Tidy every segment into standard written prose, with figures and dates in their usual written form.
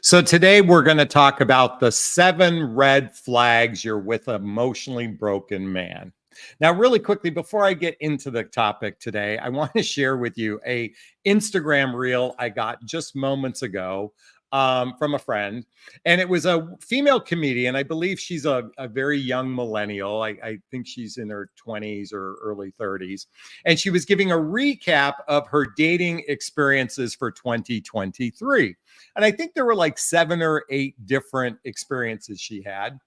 So today we're going to talk about the 7 red flags you're with an emotionally broken man. Now, really quickly, before I get into the topic today, I want to share with you a Instagram reel I got just moments ago from a friend. And it was a female comedian. I believe she's a very young millennial. I think she's in her 20s or early 30s. And she was giving a recap of her dating experiences for 2023. And I think there were like 7 or 8 different experiences she had.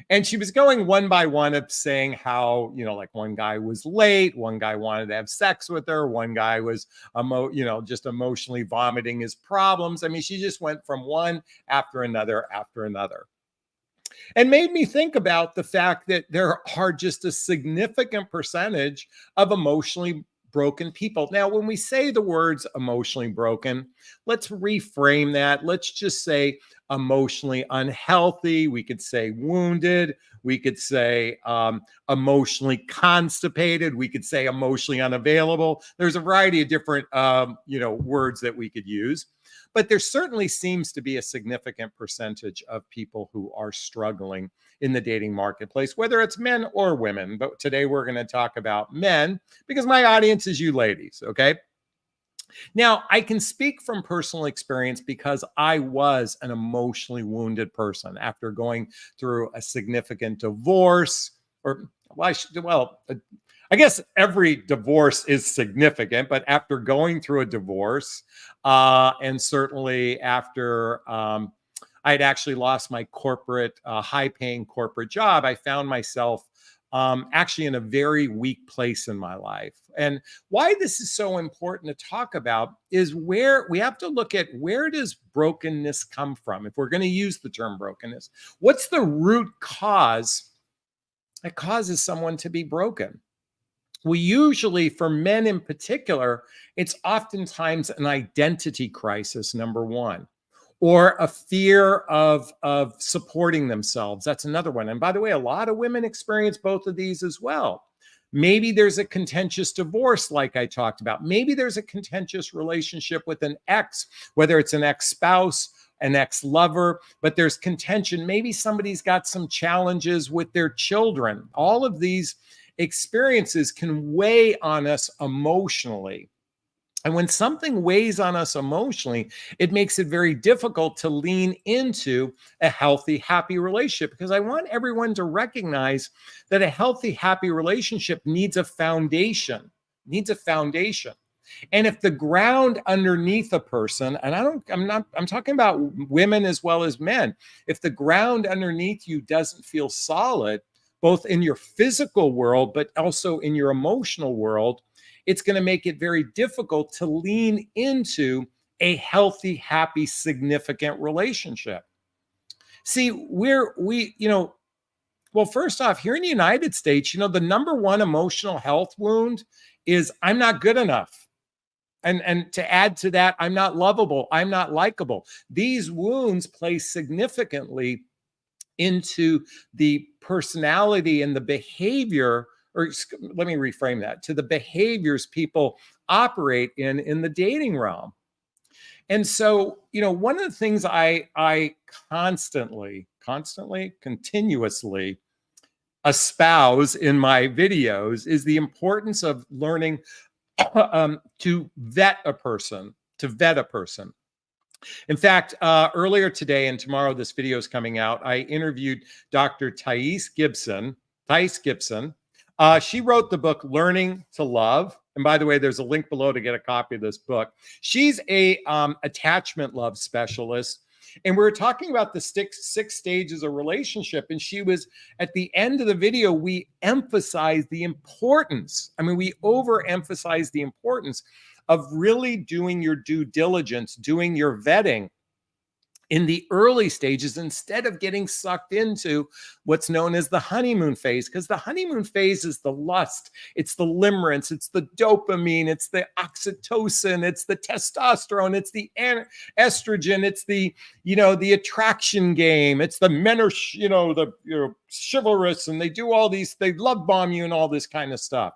And she was going one by one of saying how, like one guy was late, one guy wanted to have sex with her, one guy was, just emotionally vomiting his problems. I mean, she just went from one after another, and made me think about the fact that there are just a significant percentage of emotionally broken people. Now, when we say the words emotionally broken, let's reframe that. Let's just say emotionally unhealthy. We could say wounded. We could say emotionally constipated. We could say emotionally unavailable. There's a variety of different, words that we could use. But there certainly seems to be a significant percentage of people who are struggling in the dating marketplace, whether it's men or women. But today we're going to talk about men because my audience is you ladies, okay? Now, I can speak from personal experience because I was an emotionally wounded person after going through a significant divorce, I guess every divorce is significant, but after going through a divorce, and certainly after I'd actually lost my corporate, high-paying corporate job, I found myself actually in a very weak place in my life. And why this is so important to talk about is where we have to look at where does brokenness come from? If we're going to use the term brokenness, what's the root cause that causes someone to be broken? Well, usually for men in particular, it's oftentimes an identity crisis, number one, or a fear of supporting themselves. That's another one. And by the way, a lot of women experience both of these as well. Maybe there's a contentious divorce, like I talked about. Maybe there's a contentious relationship with an ex, whether it's an ex-spouse, an ex-lover, but there's contention. Maybe somebody's got some challenges with their children. All of these experiences can weigh on us emotionally. And when something weighs on us emotionally, it makes it very difficult to lean into a healthy, happy relationship, because I want everyone to recognize that a healthy, happy relationship needs a foundation, And if the ground underneath a person, and I'm talking about women as well as men, if the ground underneath you doesn't feel solid, both in your physical world, but also in your emotional world, it's going to make it very difficult to lean into a healthy, happy, significant relationship. See, first off, here in the United States, the number one emotional health wound is I'm not good enough. And to add to that, I'm not lovable. I'm not likable. These wounds play significantly into the personality and the behavior, or let me reframe that, to the behaviors people operate in the dating realm. And so, one of the things I continuously espouse in my videos is the importance of learning to vet a person. In fact, earlier today and tomorrow, this video is coming out, I interviewed Dr. Thais Gibson. She wrote the book, Learning to Love. And by the way, there's a link below to get a copy of this book. She's a attachment love specialist. And we were talking about the six stages of relationship. And she was, at the end of the video, we emphasized the importance. We overemphasize the importance of really doing your due diligence, doing your vetting in the early stages instead of getting sucked into what's known as the honeymoon phase. Because the honeymoon phase is the lust, it's the limerence, it's the dopamine, it's the oxytocin, it's the testosterone, it's the estrogen, it's the attraction game, it's the men are chivalrous and they do all these, they love bomb you and all this kind of stuff.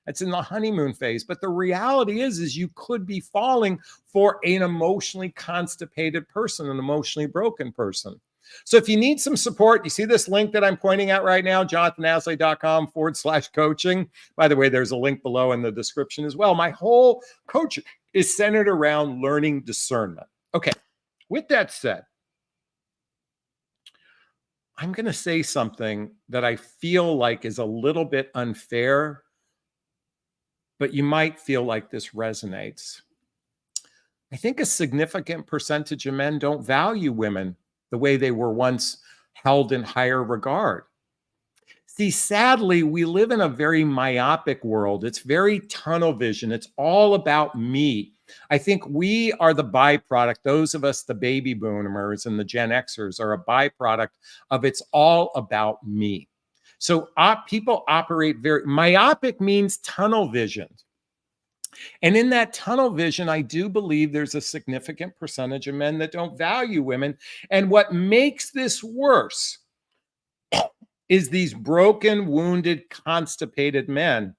That's in the honeymoon phase. But the reality is you could be falling for an emotionally constipated person, an emotionally broken person. So if you need some support, you see this link that I'm pointing at right now, jonathanashley.com/coaching. By the way, there's a link below in the description as well. My whole coaching is centered around learning discernment. Okay, with that said, I'm going to say something that I feel like is a little bit unfair, but you might feel like this resonates. I think a significant percentage of men don't value women the way they were once held in higher regard. See, sadly, we live in a very myopic world. It's very tunnel vision. It's all about me. I think we are the byproduct. Those of us, the baby boomers and the Gen Xers, are a byproduct of it's all about me. So people operate very myopic, means tunnel vision. And in that tunnel vision, I do believe there's a significant percentage of men that don't value women. And what makes this worse is these broken, wounded, constipated men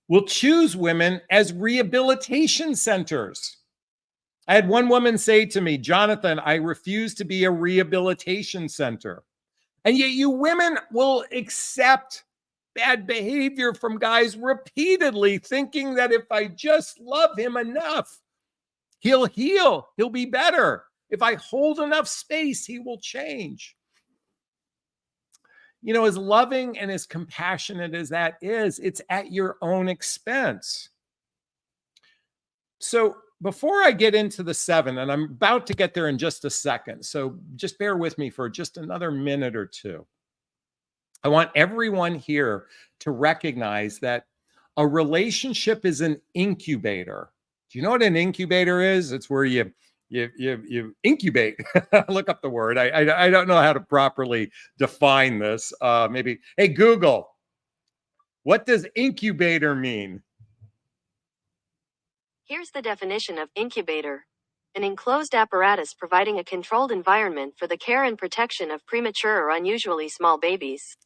will choose women as rehabilitation centers. I had one woman say to me, Jonathan, I refuse to be a rehabilitation center. And yet you women will accept bad behavior from guys repeatedly, thinking that if I just love him enough, he'll heal, he'll be better. If I hold enough space, he will change. You know, as loving and as compassionate as that is, it's at your own expense. So before I get into the 7, and I'm about to get there in just a second, so just bear with me for just another minute or two. I want everyone here to recognize that a relationship is an incubator. Do you know what an incubator is? It's where you incubate. Look up the word. I don't know how to properly define this. Maybe, hey, Google, what does incubator mean? Here's the definition of incubator. An enclosed apparatus providing a controlled environment for the care and protection of premature or unusually small babies.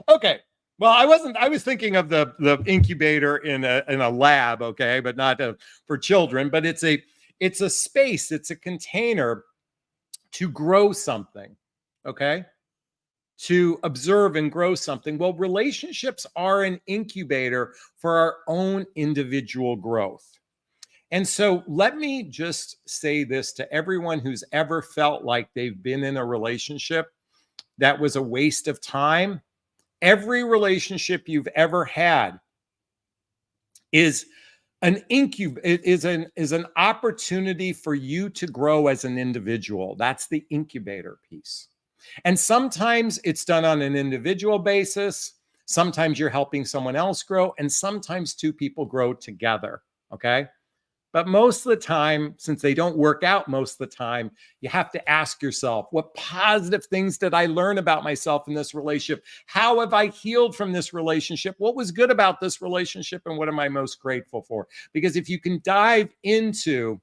Okay. Well, I was thinking of the incubator in a lab, okay, but not for children, but it's a space, it's a container to grow something, okay? To observe and grow something. Well, relationships are an incubator for our own individual growth. And so let me just say this to everyone who's ever felt like they've been in a relationship that was a waste of time. Every relationship you've ever had is an opportunity for you to grow as an individual. That's the incubator piece. And sometimes it's done on an individual basis. Sometimes you're helping someone else grow, and sometimes two people grow together, okay? But most of the time, since they don't work out most of the time, you have to ask yourself, what positive things did I learn about myself in this relationship? How have I healed from this relationship? What was good about this relationship? And what am I most grateful for? Because if you can dive into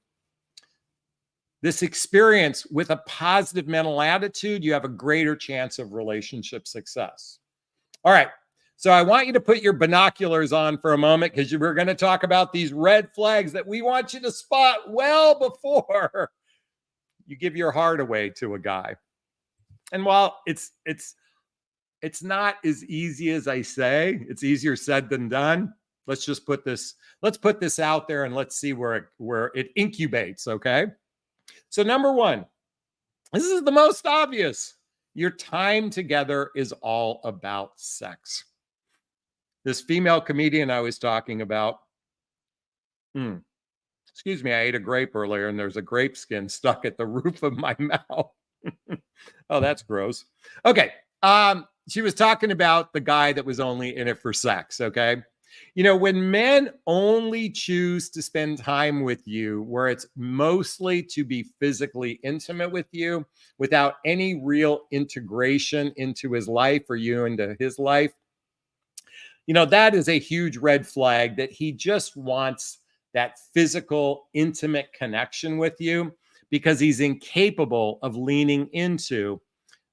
this experience with a positive mental attitude, you have a greater chance of relationship success. All right. So I want you to put your binoculars on for a moment, because we're going to talk about these red flags that we want you to spot well before you give your heart away to a guy. And while it's not as easy as I say, it's easier said than done. Let's put this out there and let's see where it incubates, okay? So number 1, this is the most obvious. Your time together is all about sex. This female comedian I was talking about, excuse me, I ate a grape earlier and there's a grape skin stuck at the roof of my mouth. Oh, that's gross. Okay. She was talking about the guy that was only in it for sex, okay? You know, when men only choose to spend time with you where it's mostly to be physically intimate with you without any real integration into his life or you into his life, you know, that is a huge red flag that he just wants that physical, intimate connection with you because he's incapable of leaning into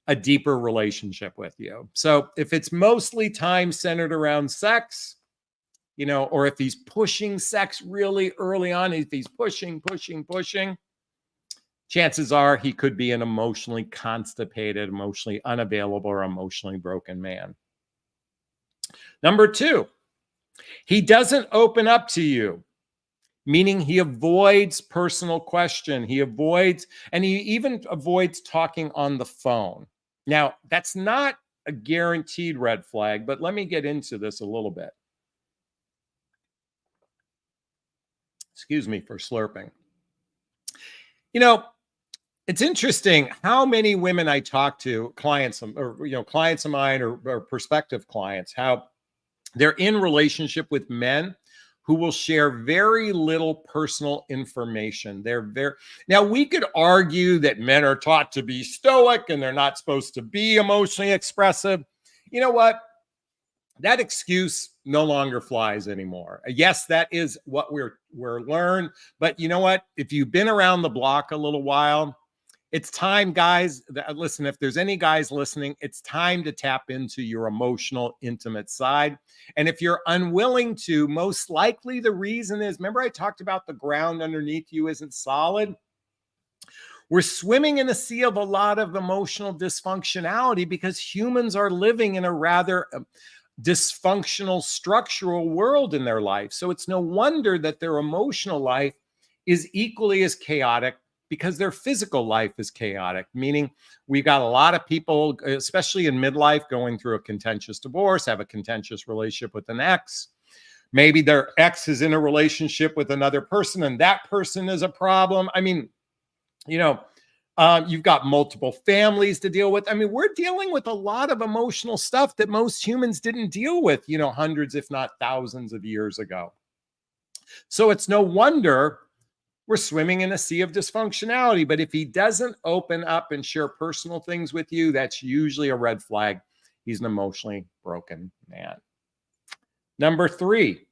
a deeper relationship with you. So if it's mostly time centered around sex, or if he's pushing sex really early on, if he's pushing, chances are he could be an emotionally constipated, emotionally unavailable, or emotionally broken man. Number 2, he doesn't open up to you, meaning he avoids personal question. He even avoids talking on the phone. Now, that's not a guaranteed red flag, but let me get into this a little bit. Excuse me for slurping. It's interesting how many women I talk to, clients of mine or prospective clients, how they're in relationship with men who will share very little personal information. Now, we could argue that men are taught to be stoic and they're not supposed to be emotionally expressive. You know what? That excuse no longer flies anymore. Yes, that is what we're learned. But you know what? If you've been around the block a little while, it's time, guys. Listen, if there's any guys listening, it's time to tap into your emotional, intimate side. And if you're unwilling to, most likely the reason is, remember I talked about the ground underneath you isn't solid? We're swimming in a sea of a lot of emotional dysfunctionality because humans are living in a rather dysfunctional structural world in their life. So it's no wonder that their emotional life is equally as chaotic, because their physical life is chaotic, meaning we've got a lot of people, especially in midlife, going through a contentious divorce, have a contentious relationship with an ex. Maybe their ex is in a relationship with another person and that person is a problem. I mean, you've got multiple families to deal with. I mean, we're dealing with a lot of emotional stuff that most humans didn't deal with, hundreds, if not thousands of years ago. So it's no wonder we're swimming in a sea of dysfunctionality. But if he doesn't open up and share personal things with you, that's usually a red flag. He's an emotionally broken man. Number 3,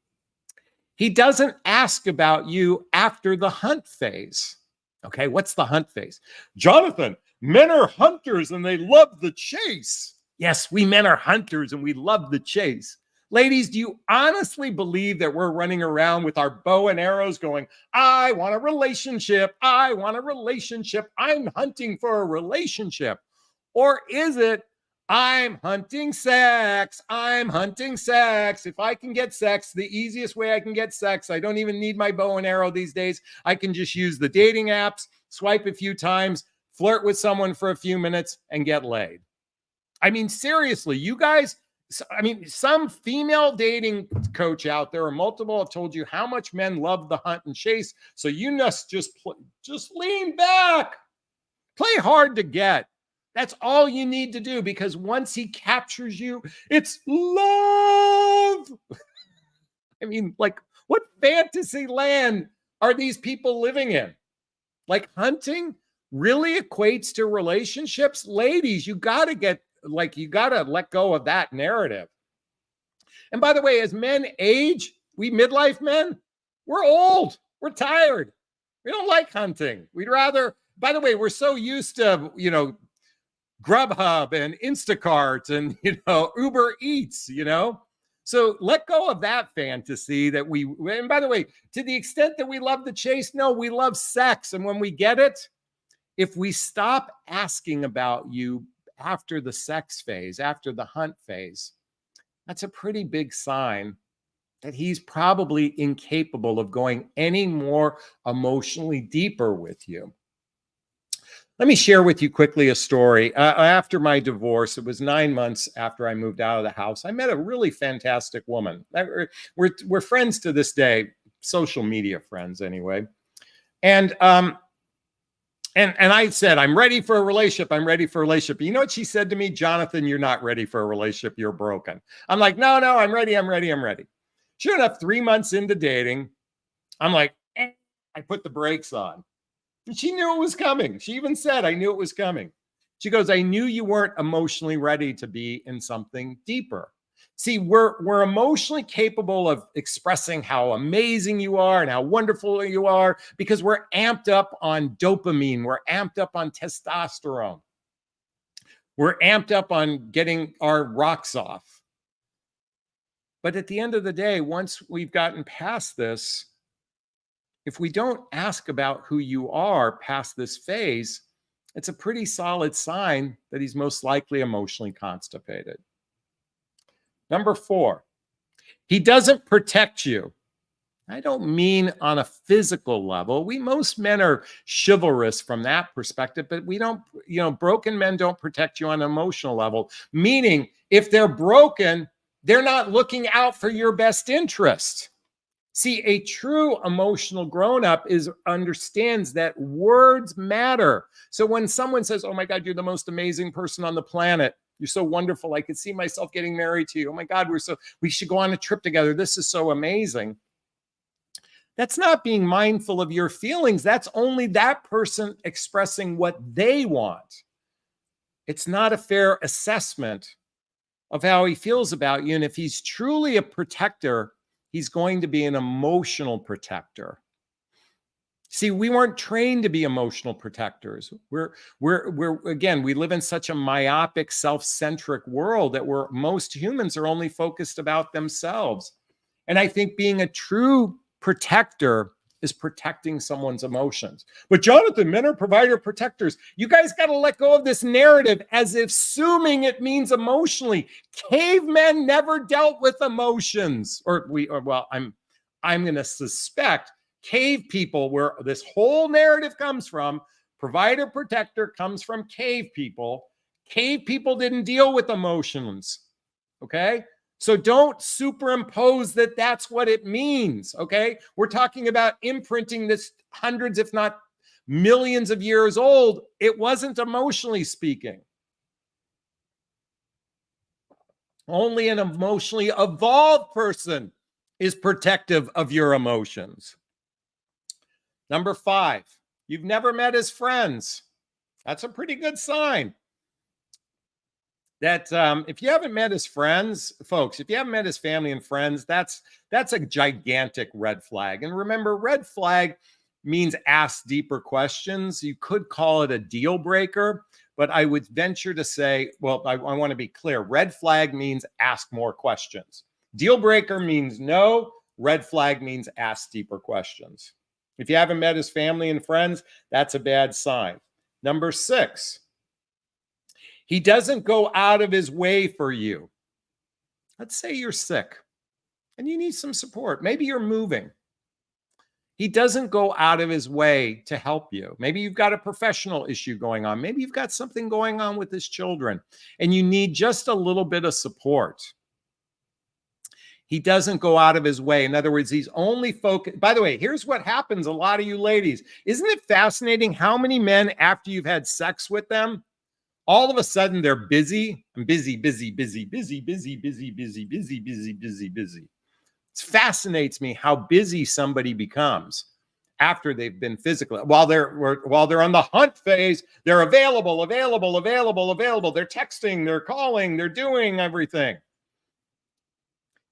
he doesn't ask about you after the hunt phase. Okay, what's the hunt phase? Jonathan, men are hunters and they love the chase. Yes, we men are hunters and we love the chase. Ladies, do you honestly believe that we're running around with our bow and arrows going, I want a relationship, I want a relationship, I'm hunting for a relationship? Or is it, I'm hunting sex, I'm hunting sex. If I can get sex, the easiest way I can get sex, I don't even need my bow and arrow these days. I can just use the dating apps, swipe a few times, flirt with someone for a few minutes, and get laid. I mean, seriously, you guys, some female dating coach out there, or multiple, have told you how much men love the hunt and chase. So you must just lean back, play hard to get. That's all you need to do, because once he captures you, it's love. I mean, like, what fantasy land are these people living in? Like, hunting really equates to relationships? Ladies, you got to let go of that narrative. And by the way, as men age, we midlife men, we're old, we're tired. We don't like hunting. We'd rather, by the way, we're so used to, Grubhub and Instacart and, Uber Eats, So let go of that fantasy that and by the way, to the extent that we love the chase, no, we love sex. And when we get it, if we stop asking about you after the sex phase, after the hunt phase, that's a pretty big sign that he's probably incapable of going any more emotionally deeper with you. Let me share with you quickly a story. After my divorce, it was 9 months after I moved out of the house, I met a really fantastic woman. We're friends to this day, social media friends anyway. And I said, I'm ready for a relationship. I'm ready for a relationship. You know what she said to me? Jonathan, you're not ready for a relationship. You're broken. I'm like, no, I'm ready. I'm ready. I'm ready. Sure enough, 3 months into dating, I'm like, I put the brakes on. And she knew it was coming. She even said, I knew it was coming. She goes, I knew you weren't emotionally ready to be in something deeper. See, we're emotionally capable of expressing how amazing you are and how wonderful you are because we're amped up on dopamine. We're amped up on testosterone. We're amped up on getting our rocks off. But at the end of the day, once we've gotten past this, if we don't ask about who you are past this phase, it's a pretty solid sign that he's most likely emotionally constipated. Number 4, he doesn't protect you. I don't mean on a physical level. Most men are chivalrous from that perspective, but we don't, broken men don't protect you on an emotional level. Meaning, if they're broken, they're not looking out for your best interest. See, a true emotional grown-up understands that words matter. So when someone says, "Oh my God, you're the most amazing person on the planet. You're so wonderful. I could see myself getting married to you. Oh my God, we should go on a trip together. This is so amazing." That's not being mindful of your feelings. That's only that person expressing what they want. It's not a fair assessment of how he feels about you. And if he's truly a protector, he's going to be an emotional protector. See, we weren't trained to be emotional protectors. Again, we live in such a myopic, self-centric world that most humans are only focused about themselves. And I think being a true protector is protecting someone's emotions. But Jonathan, men are provider protectors. You guys got to let go of this narrative as if assuming it means emotionally. Cavemen never dealt with emotions. I'm going to suspect cave people, where this whole narrative comes from, provider protector comes from cave people. Cave people didn't deal with emotions. Okay? So don't superimpose that that's what it means, okay? We're talking about imprinting this hundreds, if not millions of years old. It wasn't emotionally speaking. Only an emotionally evolved person is protective of your emotions. Number 5, you've never met his friends. That's a pretty good sign. That if you haven't met his friends, folks, if you haven't met his family and friends, that's a gigantic red flag. And remember, red flag means ask deeper questions. You could call it a deal breaker, but I would venture to say, well, I want to be clear. Red flag means ask more questions. Deal breaker means no. Red flag means ask deeper questions. If you haven't met his family and friends, that's a bad sign. Number 6, he doesn't go out of his way for you. Let's say you're sick and you need some support. Maybe you're moving. He doesn't go out of his way to help you. Maybe you've got a professional issue going on. Maybe you've got something going on with his children and you need just a little bit of support. He doesn't go out of his way. In other words, he's only focused. By the way, here's what happens, a lot of you ladies. Isn't it fascinating how many men, after you've had sex with them, all of a sudden they're busy? I'm busy. It fascinates me how busy somebody becomes after they've been physically. While they're on the hunt phase, they're available. They're texting, they're calling, they're doing everything.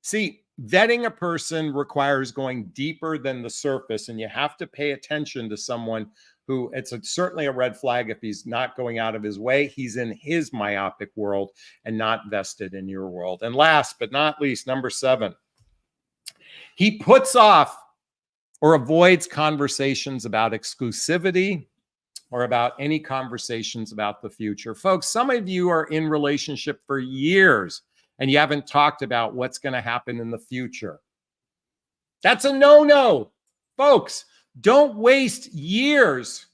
See, vetting a person requires going deeper than the surface, and you have to pay attention to someone who certainly a red flag if he's not going out of his way. He's in his myopic world and not vested in your world. And last but not least, number 7, he puts off or avoids conversations about exclusivity or about any conversations about the future. Folks, some of you are in relationship for years and you haven't talked about what's going to happen in the future. That's a no-no. Folks, don't waste years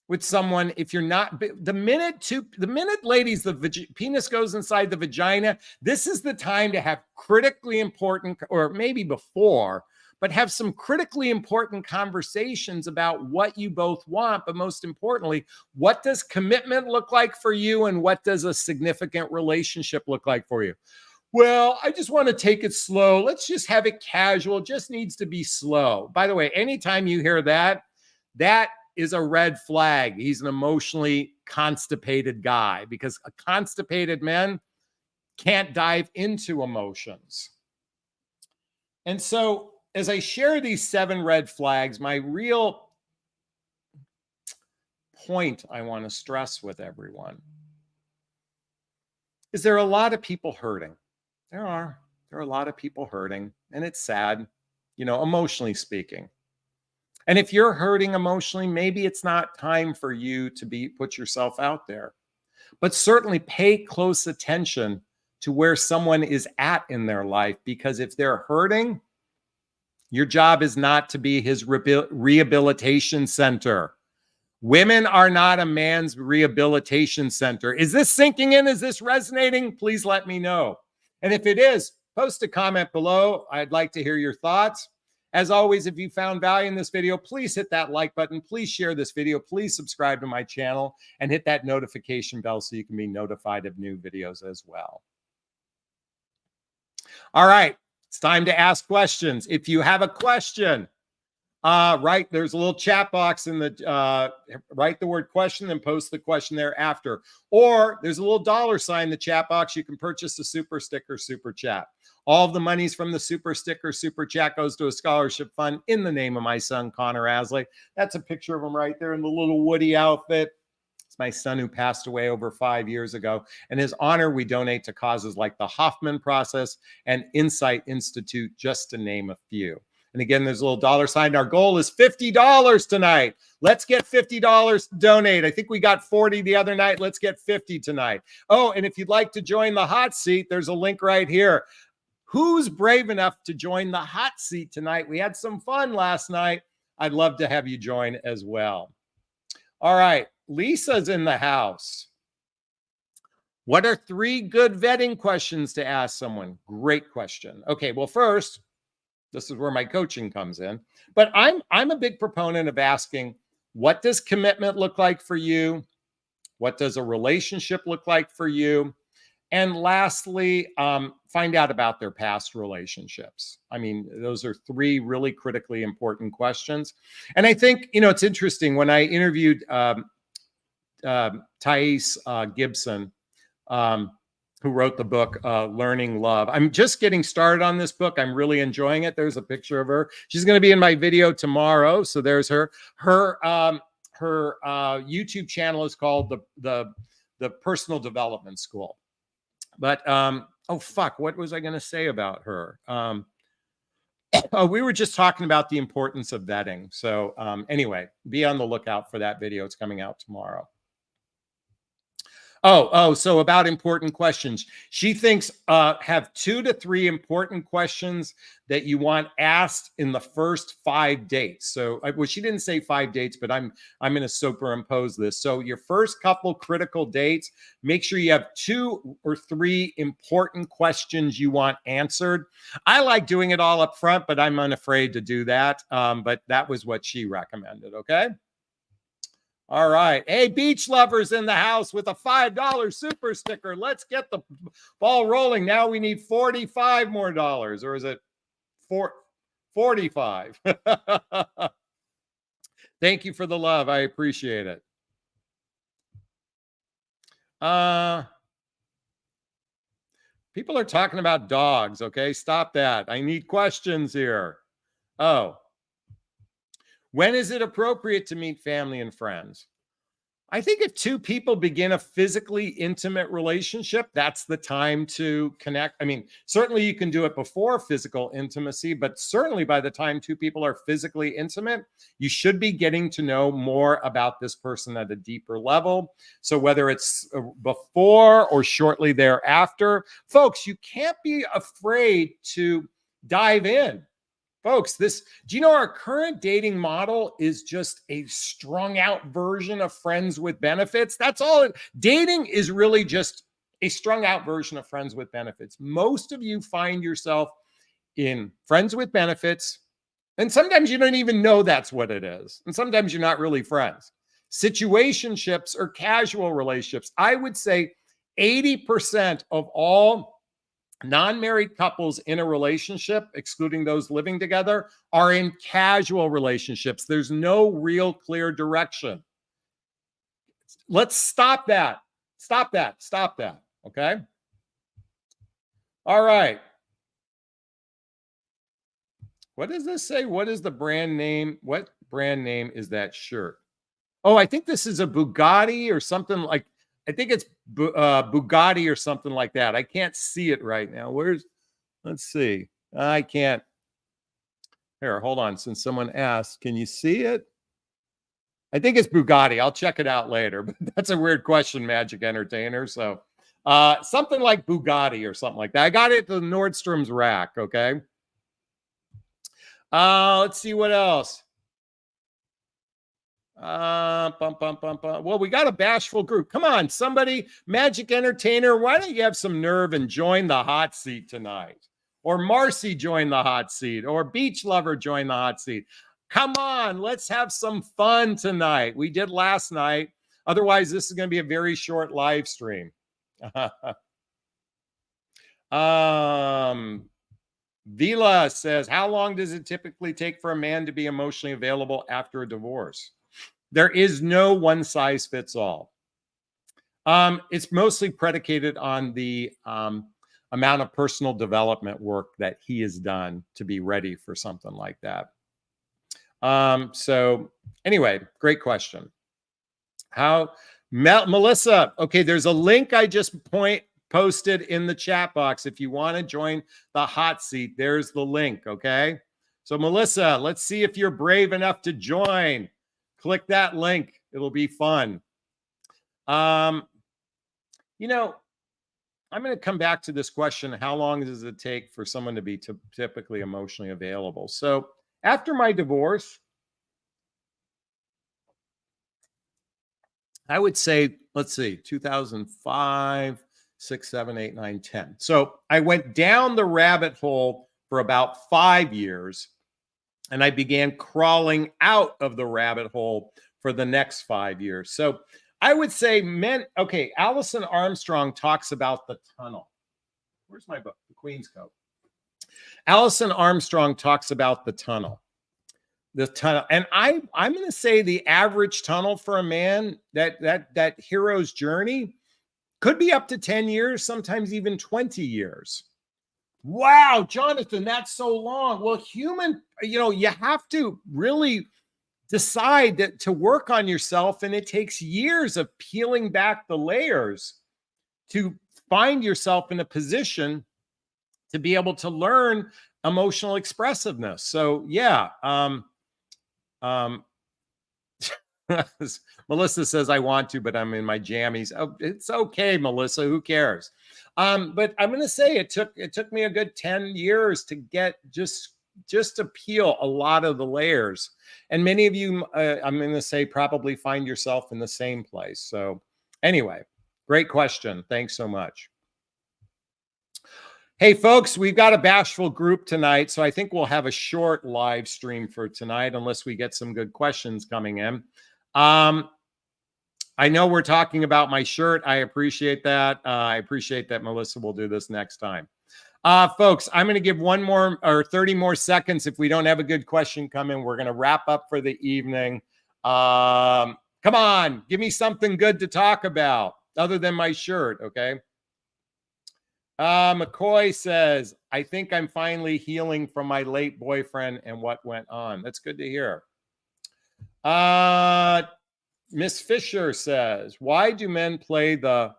with someone if you're not. The minute, ladies, the penis goes inside the vagina, this is the time to have critically important, or maybe before, but have some critically important conversations about what you both want. But most importantly, what does commitment look like for you and what does a significant relationship look like for you? Well, I just want to take it slow. Let's just have it casual. It just needs to be slow. By the way, anytime you hear that, that is a red flag. He's an emotionally constipated guy, because a constipated man can't dive into emotions. And so as I share these 7 red flags, my real point I want to stress with everyone is there are a lot of people hurting. There are a lot of people hurting, and it's sad, emotionally speaking. And if you're hurting emotionally, maybe it's not time for you to put yourself out there. But certainly pay close attention to where someone is at in their life, because if they're hurting, your job is not to be his rehabilitation center. Women are not a man's rehabilitation center. Is this sinking in? Is this resonating? Please let me know. And if it is, post a comment below. I'd like to hear your thoughts. As always, if you found value in this video, please hit that like button. Please share this video. Please subscribe to my channel and hit that notification bell so you can be notified of new videos as well. All right, it's time to ask questions. If you have a question, there's a little chat box in the, write the word question and post the question there after. Or there's a little $sign in the chat box. You can purchase a super sticker, super chat. All of the monies from the super sticker, super chat goes to a scholarship fund in the name of my son, Connor Asley. That's a picture of him right there in the little Woody outfit. It's my son who passed away over 5 years ago. In his honor, we donate to causes like the Hoffman Process and Insight Institute, just to name a few. And again, there's a little $sign. Our goal is $50 tonight. Let's get $50 to donate. I think we got 40 the other night. Let's get 50 tonight. Oh, and if you'd like to join the hot seat, there's a link right here. Who's brave enough to join the hot seat tonight? We had some fun last night. I'd love to have you join as well. All right, Lisa's in the house. What are 3 good vetting questions to ask someone? Great question. Okay, well, first, this is where my coaching comes in. But I'm a big proponent of asking, what does commitment look like for you? What does a relationship look like for you? And lastly, find out about their past relationships. I mean, those are 3 really critically important questions. And I think, it's interesting. When I interviewed Thais Gibson, who wrote the book, Learning Love. I'm just getting started on this book. I'm really enjoying it. There's a picture of her. She's going to be in my video tomorrow. So there's her. Her YouTube channel is called the Personal Development School. But, oh, fuck, what was I going to say about her? We were just talking about the importance of vetting. So anyway, be on the lookout for that video. It's coming out tomorrow. So about important questions. She thinks have 2 to 3 important questions that you want asked in the first 5 dates. So, well, she didn't say 5 dates, but I'm going to superimpose this. So your first couple critical dates, make sure you have 2 or 3 important questions you want answered. I like doing it all up front, but I'm unafraid to do that. But that was what she recommended. Okay. All right. Hey, beach lovers in the house with a $5 super sticker. Let's get the ball rolling. Now we need $45 more, or is it 45? Thank you for the love. I appreciate it. People are talking about dogs. Okay, stop that. I need questions here. Oh. When is it appropriate to meet family and friends? I think if 2 people begin a physically intimate relationship, that's the time to connect. I mean, certainly you can do it before physical intimacy, but certainly by the time 2 people are physically intimate, you should be getting to know more about this person at a deeper level. So whether it's before or shortly thereafter, folks, you can't be afraid to dive in. Folks, do you know our current dating model is just a strung out version of friends with benefits? That's all. Dating is really just a strung out version of friends with benefits. Most of you find yourself in friends with benefits, and sometimes you don't even know that's what it is. And sometimes you're not really friends. Situationships or casual relationships. I would say 80% of all non-married couples in a relationship, excluding those living together, are in casual relationships. There's no real clear direction. Let's stop that. Stop that. Stop that. Okay? All right. What does this say? What is the brand name? What brand name is that shirt? Oh, I think this is a Bugatti or something like I think it's Bugatti or something like that. I can't see it right now. Let's see. I can't. Here, hold on. Since someone asked, can you see it? I think it's Bugatti. I'll check it out later. But that's a weird question, Magic Entertainer. So something like Bugatti or something like that. I got it at the Nordstrom's rack. Okay. Let's see what else. Well, we got a bashful group. Come on, somebody, Magic Entertainer, why don't you have some nerve and join the hot seat tonight? Or Marcy join the hot seat, or Beach Lover join the hot seat. Come on, let's have some fun tonight. We did last night. Otherwise, this is going to be a very short live stream. Vila says, how long does it typically take for a man to be emotionally available after a divorce? There is no one size fits all. It's mostly predicated on the amount of personal development work that he has done to be ready for something like that. So anyway, great question. Melissa, okay, there's a link I just posted in the chat box. If you want to join the hot seat, there's the link, okay? So Melissa, let's see if you're brave enough to join. Click that link. It'll be fun. You know, I'm going to come back to this question. How long does it take for someone to be typically emotionally available? So after my divorce, I would say, let's see, 2005, 6, 7, 8, 9, 10. So I went down the rabbit hole for about 5 years, and I began crawling out of the rabbit hole for the next 5 years. So I would say men, okay, Allison Armstrong talks about the tunnel. Where's my book? The Queen's Coat. Allison Armstrong talks about the tunnel. The tunnel. And I'm going to say the average tunnel for a man, that hero's journey, could be up to 10 years, sometimes even 20 years. Wow, Jonathan, that's so long. Well, you have to really decide to work on yourself, and it takes years of peeling back the layers to find yourself in a position to be able to learn emotional expressiveness. So yeah, Melissa says, I want to, but I'm in my jammies. Oh, it's okay, Melissa. Who cares? But I'm going to say it took me a good 10 years to get just to peel a lot of the layers. And many of you, I'm going to say, probably find yourself in the same place. So anyway, great question. Thanks so much. Hey, folks, we've got a bashful group tonight, so I think we'll have a short live stream for tonight unless we get some good questions coming in. I know we're talking about my shirt. I appreciate that. I appreciate that Melissa will do this next time. Folks, I'm going to give 1 more or 30 more seconds. If we don't have a good question come in, we're going to wrap up for the evening. Come on, give me something good to talk about other than my shirt, okay? McCoy says, I think I'm finally healing from my late boyfriend and what went on. That's good to hear. Miss Fisher says, why do men play the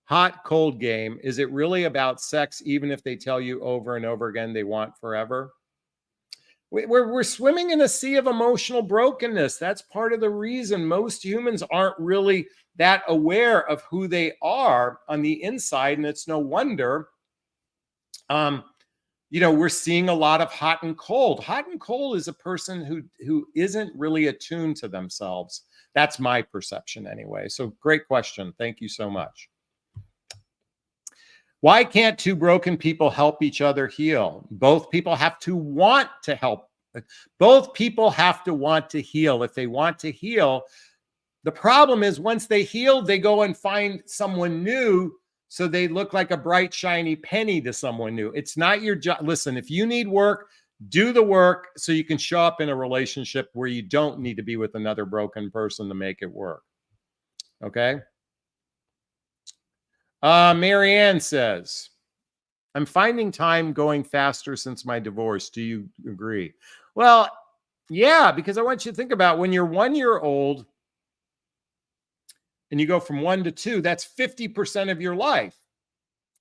hot cold game? Is it really about sex, even if they tell you over and over again they want forever? We're swimming in a sea of emotional brokenness. That's part of the reason most humans aren't really that aware of who they are on the inside. And it's no wonder, we're seeing a lot of hot and cold. Hot and cold is a person who isn't really attuned to themselves. That's my perception anyway. So great question. Thank you so much. Why can't 2 broken people help each other heal? Both people have to want to help. Both people have to want to heal. If they want to heal, the problem is once they heal, they go and find someone new, so they look like a bright, shiny penny to someone new. It's not your job. Listen, if you need work, do the work so you can show up in a relationship where you don't need to be with another broken person to make it work. Okay? Marianne says, I'm finding time going faster since my divorce. Do you agree? Well, yeah, because I want you to think about when you're 1 year old, and you go from 1 to 2, that's 50% of your life.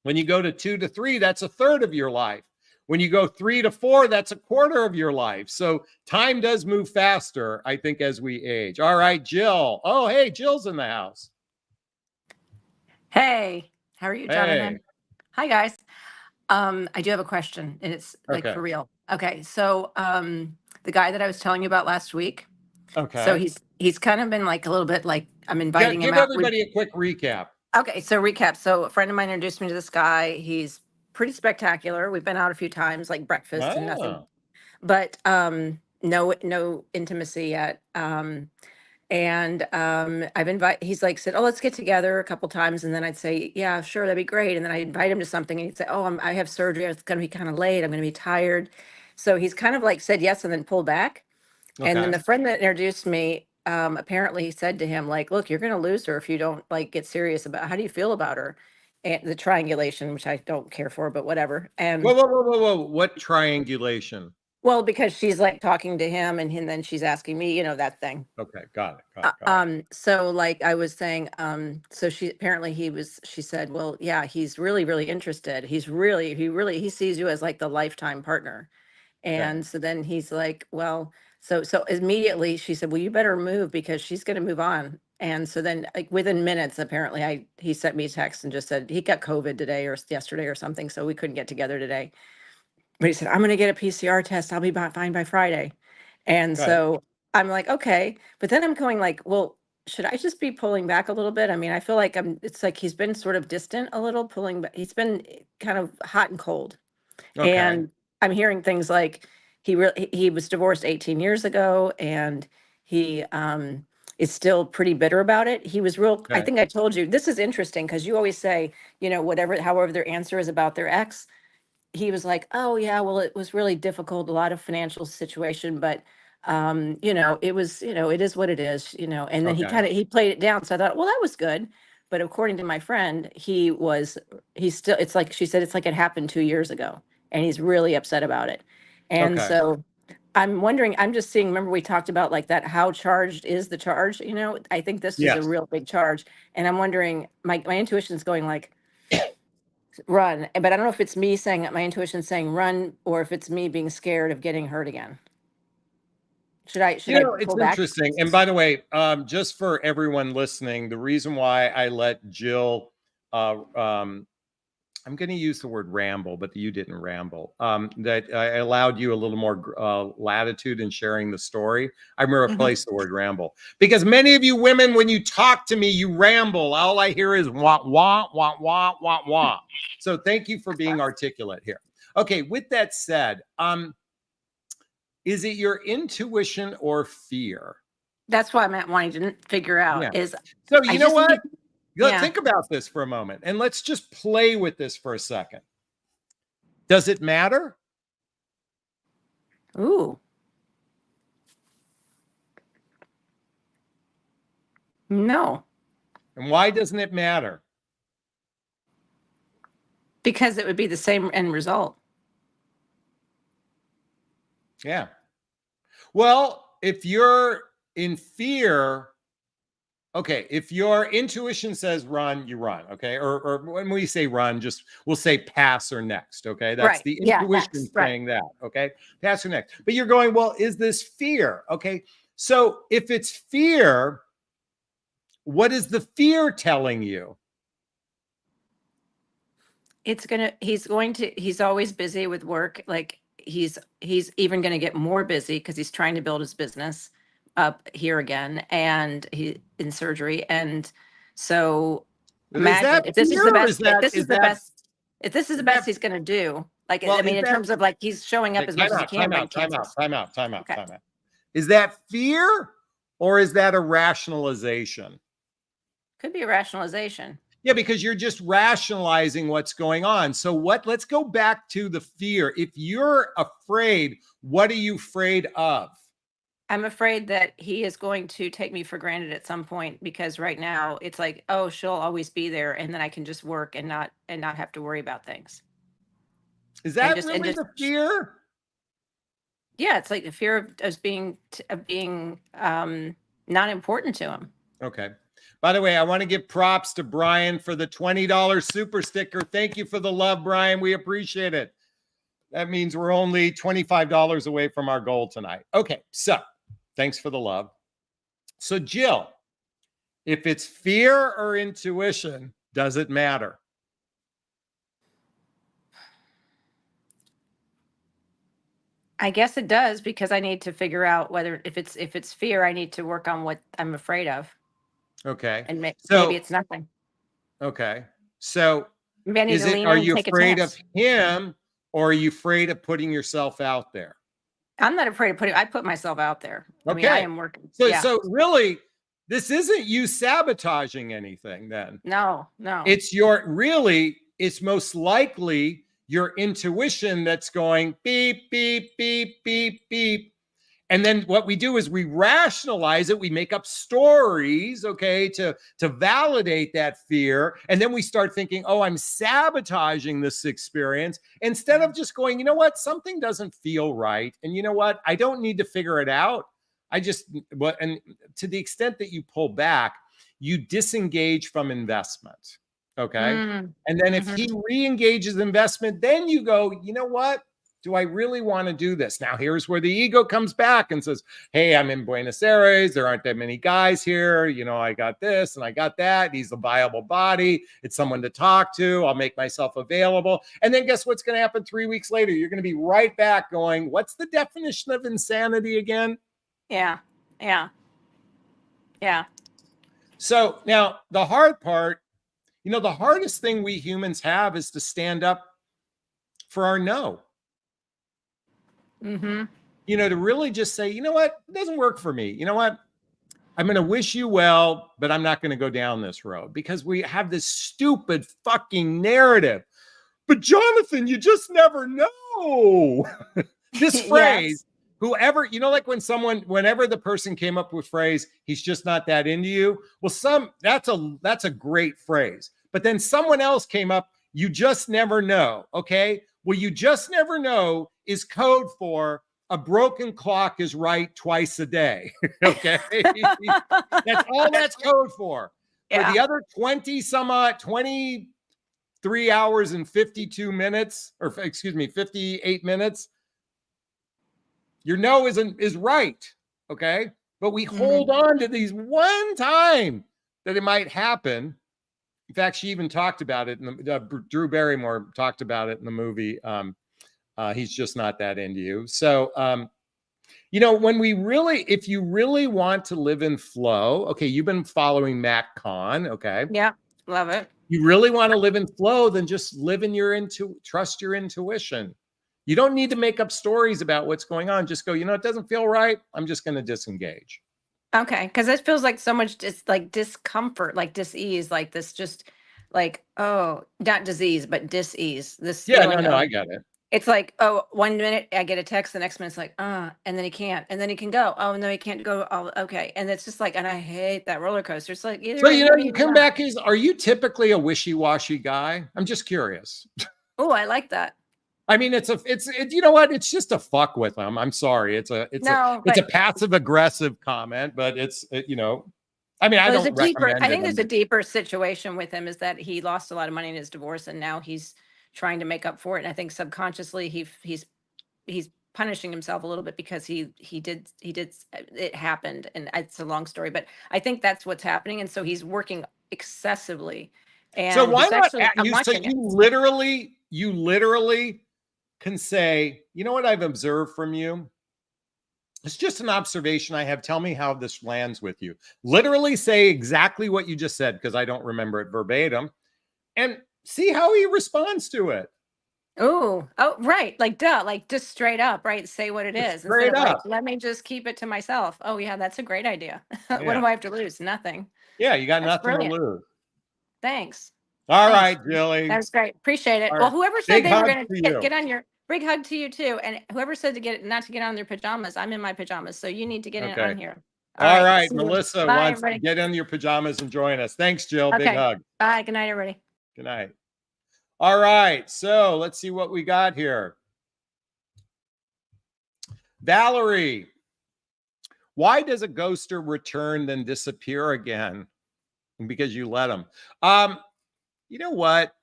When you go to 2 to 3, that's a third of your life. When you go 3 to 4, that's a quarter of your life. So time does move faster, I think, as we age. All right, Jill. Oh, hey, Jill's in the house. Hey, how are you, Jonathan? Hey. Hi, guys. I do have a question, and it's like Okay. for real. Okay, so the guy that I was telling you about last week, so Okay. he's kind of been like a little bit like I'm inviting him Give out. everybody a quick recap. Okay, so recap. So a friend of mine introduced me to this guy. He's pretty spectacular. We've been out a few times, like breakfast and nothing, Oh, but no intimacy yet. And he's like said, oh, let's get together a couple times. And then I'd say, yeah, sure, that'd be great. And then I invite him to something and he'd say, oh, I have surgery. It's going to be kind of late. I'm going to be tired. So he's kind of like said yes and then pulled back. And then okay. the friend that introduced me, apparently he said to him, like, look, you're going to lose her if you don't like get serious about, how do you feel about her? And the triangulation, which I don't care for, but whatever. Whoa, And whoa, whoa, whoa, whoa. What triangulation? well, because she's like talking to him and then she's asking me, that thing. Okay, got it, got it, got it. So like I was saying, so she said, well, yeah, he's really, really interested. He sees you as like the lifetime partner. Okay, And so then he's like, well, so immediately she said, well, you better move because she's going to move on. And so then like within minutes, apparently he sent me a text and just said he got COVID today or yesterday or something. So we couldn't get together today. But he said, I'm going to get a PCR test. I'll be fine by Friday. And got it. so I'm like, okay. But then I'm going like, well, should I just be pulling back a little bit? I mean, I feel like it's like he's been sort of distant a little, pulling back. He's been kind of hot and cold. Okay, And I'm hearing things like he was divorced 18 years ago and he is still pretty bitter about it. He was real, I okay, think I told you, this is interesting because you always say, however their answer is about their ex. He was like, oh yeah, well, it was really difficult, a lot of financial situation, but it is what it is, and then okay, he played it down. So I thought, well, that was good. But according to my friend, he's still, it's like she said, it's like it happened 2 years ago and he's really upset about it. And okay. so I'm wondering, I'm just seeing, remember we talked about like that, how charged is the charge? I think this is a Yes. real big charge. And I'm wondering, my intuition is going like, run. But I don't know if it's me saying my intuition saying run or if it's me being scared of getting hurt again. Should I It's pull back? interesting. And by the way, just for everyone listening, the reason why I let Jill, I'm going to use the word ramble, but you didn't ramble, that I allowed you a little more latitude in sharing the story. I'm going to replace the word ramble because many of you women, when you talk to me, you ramble. All I hear is wah, wah, wah, wah, wah, wah. So thank you for being articulate here. Okay. With that said, is it your intuition or fear? That's what I'm wanting to figure Yeah. out is So you know what? yeah. Think about this for a moment and let's just play with this for a second. Does it matter? Ooh. No, And why doesn't it matter? because it would be the same end result. Yeah. Well, if you're in fear, okay, if your intuition says run, you run, okay? Or when we say run, we'll say pass or next, okay? That's Right. the Yeah, intuition next. Right. saying that, okay? Pass or next. But you're going, well, is this fear? Okay. So if it's fear, what is the fear telling you? He's always busy with work. Like he's even going to get more busy because he's trying to build his business up here again and he in surgery. And so Is imagine that if this is the fear or best, if this is the best, is that he's going to do. Like, well, I mean, in terms of like, he's showing up okay, as much as he can, but he cancels. time out. Okay. Is that fear or is that a rationalization? Could be a rationalization. Yeah, because you're just rationalizing what's going on. So let's go back to the fear. If you're afraid, what are you afraid of? I'm afraid that he is going to take me for granted at some point because right now it's like, oh, she'll always be there and then I can just work and not have to worry about things. Is that really the fear? Yeah, it's like the fear of being not important to him. Okay. By the way, I want to give props to Brian for the $20 super sticker. Thank you for the love, Brian. We appreciate it. That means we're only $25 away from our goal tonight. Okay, so thanks for the love. So Jill, if it's fear or intuition, does it matter? I guess it does, because I need to figure out whether if it's fear, I need to work on what I'm afraid of. Okay. And So maybe it's nothing. Okay. So Maybe I need to lean are in and you take a afraid of chance. him, or are you afraid of putting yourself out there? I'm not afraid of I put myself out there. I mean, I Okay. am working. So Yeah. so really, this isn't you sabotaging anything then. No. It's most likely your intuition that's going beep, beep, beep, beep, beep. And then what we do is we rationalize it. We make up stories, okay, to validate that fear. And then we start thinking, oh, I'm sabotaging this experience, instead of just going, you know what, something doesn't feel right. And you know what, I don't need to figure it out. And to the extent that you pull back, you disengage from investment. Okay. And then if he re-engages investment, then you go, you know what? Do I really want to do this? Now, here's where the ego comes back and says, hey, I'm in Buenos Aires. There aren't that many guys here. You know, I got this and I got that. He's a viable body. It's someone to talk to. I'll make myself available. And then guess what's going to happen 3 weeks later? You're going to be right back going, what's the definition of insanity again? Yeah. So now the hard part, you know, the hardest thing we humans have is to stand up for our no. You know, to really just say, you know what, it doesn't work for me. You know what, I'm going to wish you well, but I'm not going to go down this road, because we have this stupid fucking narrative. But Jonathan, you just never know. This phrase, whoever, you know, like whenever the person came up with phrase, he's just not that into you. Well, that's a great phrase. But then someone else came up, you just never know. Okay. Well, you just never know is code for a broken clock is right twice a day. Okay. That's all that's code for. For the other 23 hours and 52 minutes, or excuse me, 58 minutes, your no is right. Okay. But we hold on to these one time that it might happen. In fact, she even talked about it. Drew Barrymore talked about it in the movie. He's just not that into you. So, you know, if you really want to live in flow, okay, you've been following Matt Kahn, okay? Yeah, love it. You really want to live in flow, then just trust your intuition. You don't need to make up stories about what's going on. Just go, you know, it doesn't feel right. I'm just going to disengage. Okay, because it feels like so much like discomfort, like dis-ease, like this just like, oh, not disease, but dis-ease. This feeling No, of, I get it. it's like, oh, 1 minute I get a text, the next minute it's like, and then he can't, and then he can go. Oh, no, he can't go. Oh, okay. And it's just like, and I hate that roller coaster. It's like either so, you know, you come back, are you typically a wishy-washy guy? I'm just curious. Oh, I like that. I mean, it's you know what? It's just a fuck with them. I'm sorry. It's a passive aggressive comment, but you know, I mean, I don't recommend it. I think there's a deeper situation with him, is that he lost a lot of money in his divorce, and now he's trying to make up for it. And I think subconsciously he's punishing himself a little bit, because it happened, and it's a long story, but I think that's what's happening. And so he's working excessively. And so why not? You literally can say, you know what I've observed from you? It's just an observation I have. Tell me how this lands with you. Literally say exactly what you just said, because I don't remember it verbatim, and see how he responds to it. Oh, right. Like, duh, like just straight up, right? Say what it is. Straight instead of up. like, let me just keep it to myself. Oh yeah, that's a great idea. Yeah. What do I have to lose? Nothing. Yeah, you got That's nothing brilliant. to lose. Thanks. All right, Jilly. That was great. Appreciate it. All Well, right. whoever said Big they were hug going to to you. get on your big hug to you too. And whoever said not to get on their pajamas, I'm in my pajamas. So you need to get in on here. All right. Melissa Bye, wants everybody. to get in your pajamas and join us. Thanks, Jill. Okay. Big hug. Bye. Good night, everybody. Good night. All right. So let's see what we got here. Valerie, why does a ghoster return then disappear again? because you let them. You know what?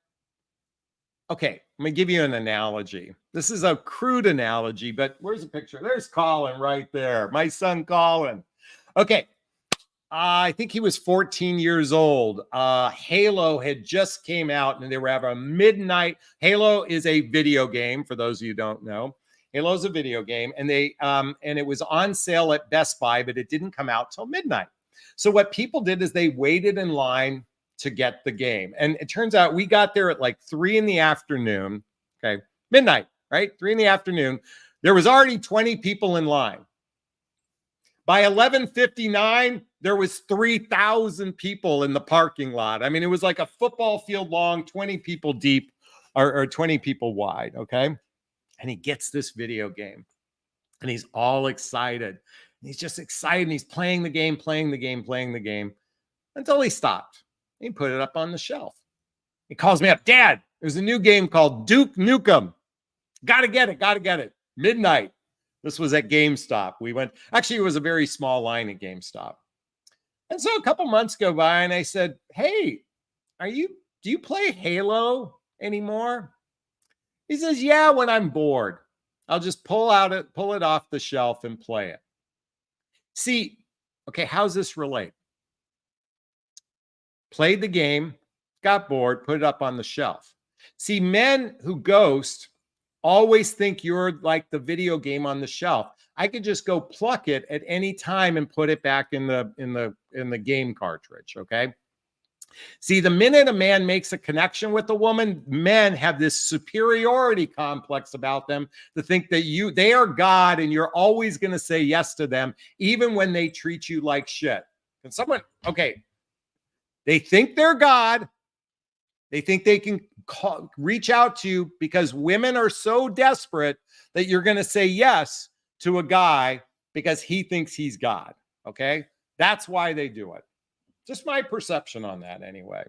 Okay, I'm gonna give you an analogy. This is a crude analogy, but where's the picture? There's Colin right there, my son Colin. Okay, I think he was 14 years old. Halo had just came out, and they were having a midnight. Halo is a video game, for those of you who don't know. Halo is a video game, and it was on sale at Best Buy, but it didn't come out till midnight. So what people did is they waited in line to get the game. And it turns out we got there at like 3 in the afternoon. Okay, midnight, right? 3 in the afternoon. There was already 20 people in line. By 11:59, there was 3,000 people in the parking lot. I mean, it was like a football field long, 20 people deep or 20 people wide, okay? And he gets this video game and he's all excited. He's just excited. He's playing the game until he stopped. He put it up on the shelf. He calls me up, Dad, there's a new game called Duke Nukem. Gotta get it. Midnight. This was at GameStop. We went, actually, it was a very small line at GameStop. And so a couple months go by and I said, hey, do you play Halo anymore? He says, yeah, when I'm bored. I'll just pull it off the shelf and play it. See, okay, how's this relate? Played the game, got bored, put it up on the shelf. See, men who ghost always think you're like the video game on the shelf. I could just go pluck it at any time and put it back in the game cartridge, okay? See, the minute a man makes a connection with a woman, men have this superiority complex about them to think that they are God and you're always going to say yes to them, even when they treat you like shit. And okay, they think they're God. They think they can reach out to you because women are so desperate that you're going to say yes to a guy because he thinks he's God. Okay. That's why they do it. Just my perception on that anyway.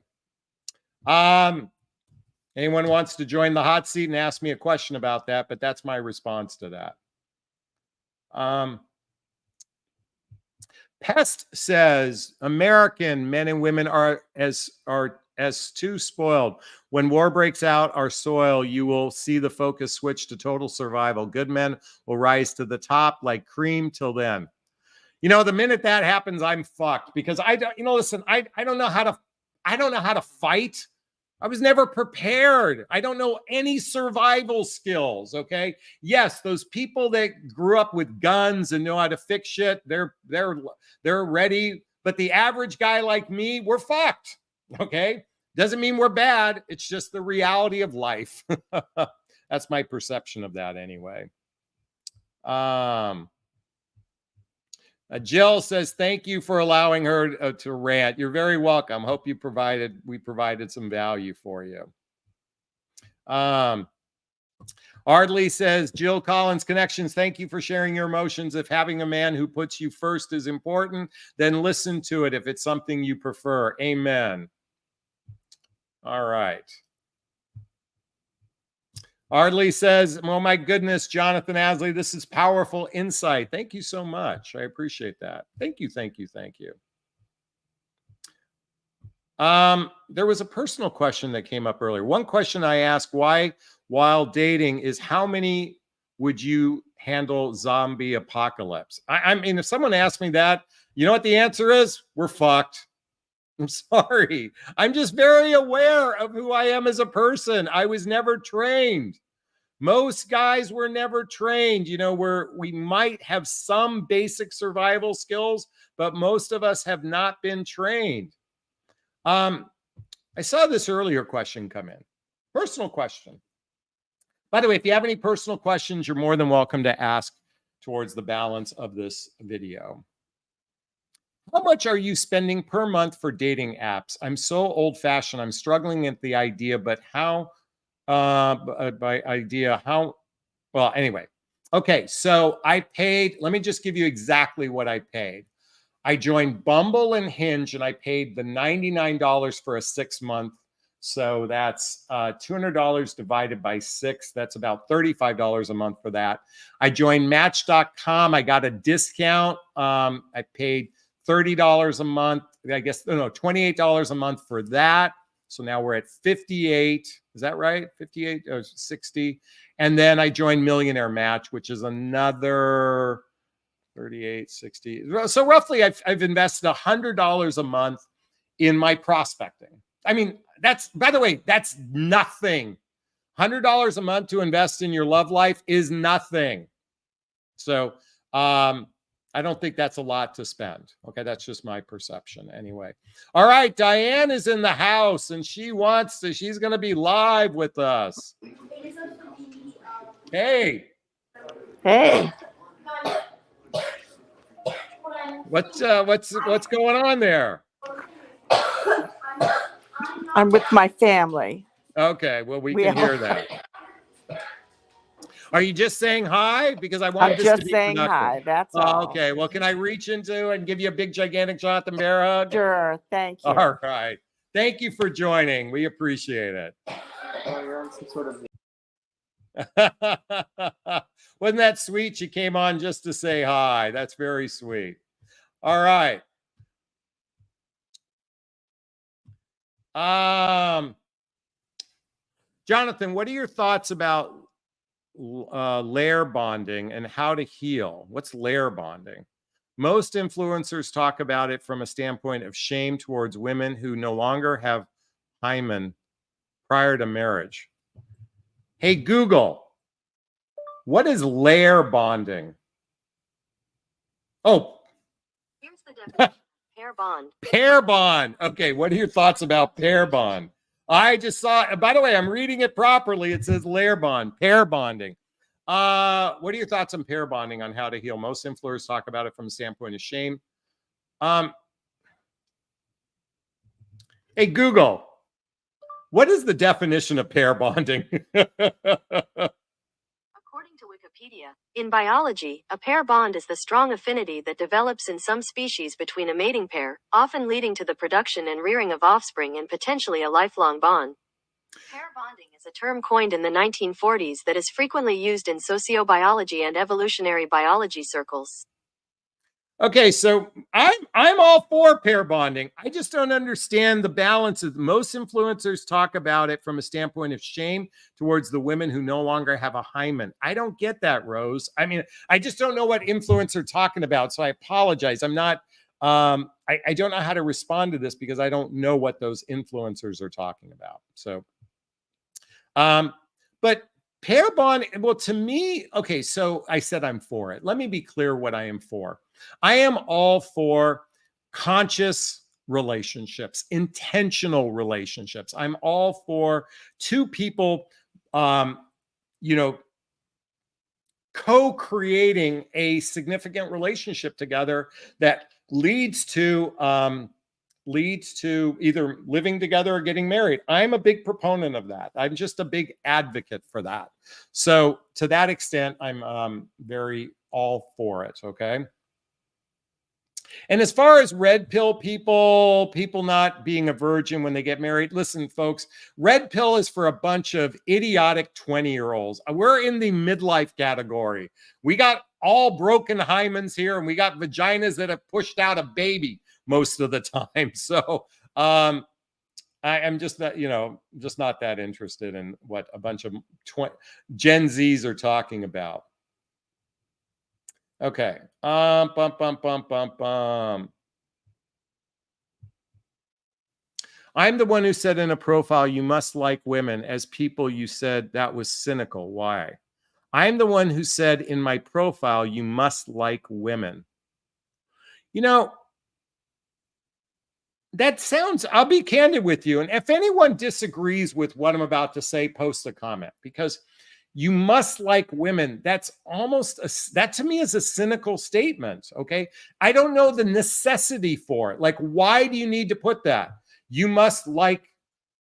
Anyone wants to join the hot seat and ask me a question about that, but that's my response to that. Pest says American men and women are as too spoiled. When war breaks out our soil, you will see the focus switch to total survival. Good men will rise to the top like cream. Till then, you know, the minute that happens, I'm fucked because I don't, listen, I don't know how to fight. I was never prepared. I don't know any survival skills. Okay. Yes. Those people that grew up with guns and know how to fix shit, they're ready. But the average guy like me, we're fucked. Okay. Doesn't mean we're bad. It's just the reality of life. That's my perception of that anyway. Jill says, thank you for allowing her to rant. You're very welcome. Hope we provided some value for you. Ardley says, Jill Collins Connections, thank you for sharing your emotions. If having a man who puts you first is important, then listen to it if it's something you prefer. Amen. All right. Ardley says, oh my goodness, Jonathan Asley, this is powerful insight. Thank you so much. I appreciate that. Thank you. There was a personal question that came up earlier. One question I asked while dating is how many would you handle zombie apocalypse? I mean, if someone asked me that, you know what the answer is? We're fucked. I'm sorry. I'm just very aware of who I am as a person. I was never trained. Most guys were never trained. You know, we might have some basic survival skills, but most of us have not been trained. I saw this earlier question come in. Personal question. By the way, if you have any personal questions, you're more than welcome to ask towards the balance of this video. How much are you spending per month for dating apps? I'm so old-fashioned. I'm struggling at the idea, but how, well, anyway. Okay, so I paid, let me just give you exactly what I paid. I joined Bumble and Hinge, and I paid the $99 for a 6-month. So that's $200 divided by 6. That's about $35 a month for that. I joined Match.com. I got a discount. I paid $30 a month. I guess, no, $28 a month for that. So now we're at 58. Is that right? 58 or 60. And then I joined Millionaire Match, which is another 38, 60. So roughly I've invested $100 a month in my prospecting. I mean, that's, by the way, that's nothing. $100 a month to invest in your love life is nothing. So I don't think that's a lot to spend. Okay, that's just my perception anyway. All right, Diane is in the house and she's going to be live with us. Hey. Hey. What's going on there? I'm with my family. Okay, well, we can hear that. Are you just saying hi? Because I want this to be saying productive. Hi, that's all. Okay, well, can I reach into and give you a big, gigantic Jonathan Bear hug? Sure, thank you. All right. Thank you for joining. We appreciate it. Oh, you're on some sort of... Wasn't that sweet? She came on just to say hi. That's very sweet. All right. Jonathan, what are your thoughts about layer bonding and how to heal? What's layer bonding? Most influencers talk about it from a standpoint of shame towards women who no longer have hymen prior to marriage. Hey, Google, what is layer bonding? Oh, Here's the definition. Pair bond. Pair bond. Okay, what are your thoughts about pair bond? I just saw, by the way, I'm reading it properly. It says layer bond, pair bonding. What are your thoughts on pair bonding, on how to heal? Most influencers talk about it from a standpoint of shame. Hey, Google, what is the definition of pair bonding? According to Wikipedia, in biology, a pair bond is the strong affinity that develops in some species between a mating pair, often leading to the production and rearing of offspring and potentially a lifelong bond. Pair bonding is a term coined in the 1940s that is frequently used in sociobiology and evolutionary biology circles. Okay, so I'm all for pair bonding. I just don't understand the balance. Most influencers talk about it from a standpoint of shame towards the women who no longer have a hymen. I don't get that, Rose. I mean, I just don't know what influencers are talking about, so I apologize. I'm not, I don't know how to respond to this because I don't know what those influencers are talking about. So, but pair bond, well, to me, okay, so I said I'm for it. Let me be clear what I am for. I am all for conscious relationships, intentional relationships. I'm all for two people, co-creating a significant relationship together that leads to either living together or getting married. I'm a big proponent of that. I'm just a big advocate for that. So to that extent, I'm very all for it. Okay. And as far as red pill people not being a virgin when they get married, listen, folks, red pill is for a bunch of idiotic 20-year-olds. We're in the midlife category. We got all broken hymens here, and we got vaginas that have pushed out a baby most of the time. So I'm just not, just not that interested in what a bunch of Gen Zs are talking about. Okay. I'm the one who said in a profile, you must like women. As people, you said that was cynical. Why? I'm the one who said in my profile, you must like women. That sounds, I'll be candid with you. And if anyone disagrees with what I'm about to say, post a comment, because you must like women. That's almost, that to me is a cynical statement. Okay. I don't know the necessity for it. Like, why do you need to put that? You must like,